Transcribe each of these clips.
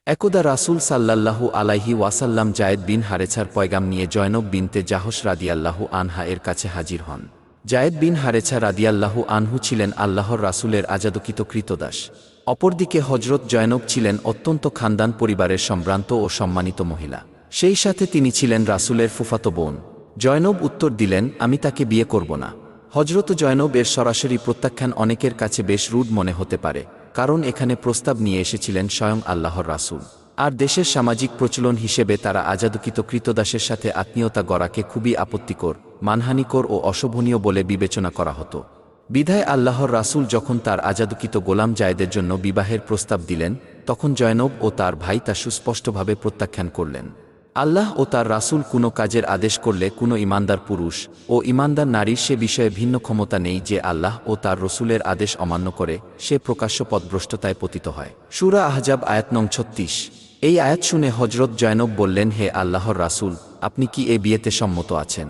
একদা রাসূল সাল্লাল্লাহু আলাইহি ওয়াসাল্লাম জায়েদ বিন হারেছার পয়গাম নিয়ে জয়নব বিনতে জাহশ রাদিয়াল্লাহু আনহা এর কাছে হাজির হন। জায়েদ বিন হারেছা রাদিয়াল্লাহু আনহু ছিলেন আল্লাহর রাসূলের আজাদকৃত কৃতদাস। অপরদিকে হজরত জয়নব ছিলেন অত্যন্ত খানদান পরিবারের সম্ভ্রান্ত ও সম্মানিত মহিলা। সেই সাথে তিনি ছিলেন রাসূলের ফুফাতো বোন। জয়নব উত্তর দিলেন, আমি তাকে বিয়ে করব না। হজরত জয়নব এর সরাসরি প্রত্যাখ্যান অনেকের কাছে বেশ রুড মনে হতে পারে, কারণ এখানে প্রস্তাব নিয়ে এসেছিলেন স্বয়ং আল্লাহর রাসূল, আর দেশের সামাজিক প্রচলন হিসেবে তারা আজাদকৃত কৃতদাসের সাথে আত্মীয়তা গড়াকে খুবই আপত্তিকর, মানহানিকর ও অশোভনীয় বলে বিবেচনা করা হতো। বিধায় আল্লাহর রাসূল যখন তার আজাদকৃত গোলাম জায়েদের জন্য বিবাহের প্রস্তাব দিলেন, তখন জয়নব ও তার ভাই তা সুস্পষ্টভাবে প্রত্যাখ্যান করলেন। আল্লাহ ও তার রাসূল কোনো কাজের আদেশ করলে কোনো ঈমানদার পুরুষ ও ঈমানদার নারীর সে বিষয়ে ভিন্ন ক্ষমতা নেই যে আল্লাহ ও তার রসূলের আদেশ অমান্য করে সে প্রকাশ্য পথভ্রষ্টতায় পতিত হয়। সূরা আহজাব আয়াত নং ৩৬। এই আয়াত শুনে হজরত জয়নব বললেন, হে আল্লাহর রাসূল, আপনি কি এ বিয়েতে সম্মত আছেন?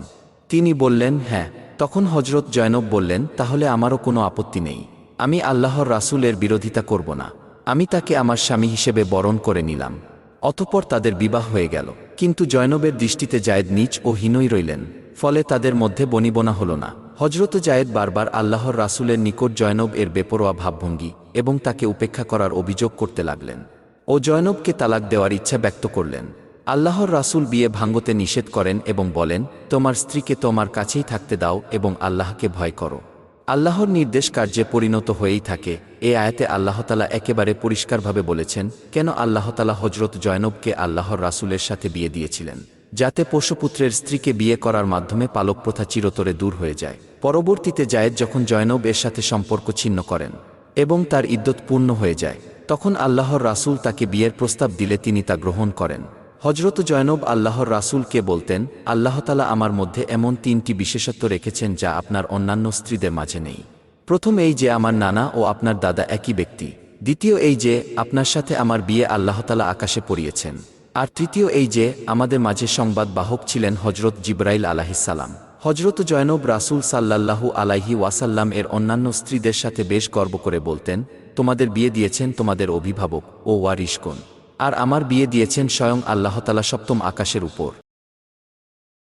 তিনি বললেন, হ্যাঁ। তখন হজরত জয়নব বললেন, তাহলে আমারও কোনো আপত্তি নেই। আমি আল্লাহর রাসূলের বিরোধিতা করব না। আমি তাকে আমার স্বামী হিসেবে বরণ করে নিলাম। অতঃপর তাদের বিবাহ হয়ে গেল। কিন্তু জয়নবের দৃষ্টিতে জায়েদ নীচ ও হীনই রইলেন, ফলে তাদের মধ্যে বনিবনা হল না। হজরত জায়েদ বারবার আল্লাহর রাসূলের নিকট জয়নব এর বেপরোয়া ভাবভঙ্গি এবং তাকে উপেক্ষা করার অভিযোগ করতে লাগলেন ও জয়নবকে তালাক দেওয়ার ইচ্ছা ব্যক্ত করলেন। আল্লাহর রাসূল বিয়ে ভাঙ্গতে নিষেধ করেন এবং বলেন, তোমার স্ত্রীকে তোমার কাছেই থাকতে দাও এবং আল্লাহকে ভয় করো। আল্লাহর নির্দেশ কার্যে পরিণত হয়েই থাকে। এ আয়াতে আল্লাহতালা একেবারে পরিষ্কারভাবে বলেছেন কেন আল্লাহতালা হজরত জয়নবকে আল্লাহর রাসূলের সাথে বিয়ে দিয়েছিলেন, যাতে পোষ্যপুত্রের স্ত্রীকে বিয়ে করার মাধ্যমে পালক প্রথা চিরতরে দূর হয়ে যায়। পরবর্তীতে জায়েদ যখন জয়নব এর সাথে সম্পর্ক ছিন্ন করেন এবং তার ইদ্যত পূর্ণ হয়ে যায়, তখন আল্লাহর রাসূল তাকে বিয়ের প্রস্তাব দিলে তিনি তা গ্রহণ করেন। হজরত জয়নব আল্লাহর রাসূলকে বলতেন, আল্লাহতালা আমার মধ্যে এমন ৩টি বিশেষত্ব রেখেছেন যা আপনার অন্যান্য স্ত্রীদের মাঝে নেই। প্রথম এই যে আমার নানা ও আপনার দাদা একই ব্যক্তি। দ্বিতীয় এই যে আপনার সাথে আমার বিয়ে আল্লাহতালা আকাশে পড়িয়েছেন। আর তৃতীয় এই যে আমাদের মাঝে সংবাদ বাহক ছিলেন হজরত জিবরাইল আলাইহিসসালাম। হজরত জয়নব রাসূল সাল্লাল্লাহু আলাইহি ওয়াসাল্লাম এর অন্যান্য স্ত্রীদের সাথে বেশ গর্ব করে বলতেন, তোমাদের বিয়ে দিয়েছেন তোমাদের অভিভাবক ও ওয়ারিশগণ, আর আমার বিয়ে দিয়েছেন স্বয়ং আল্লাহতালা সপ্তম আকাশের উপর।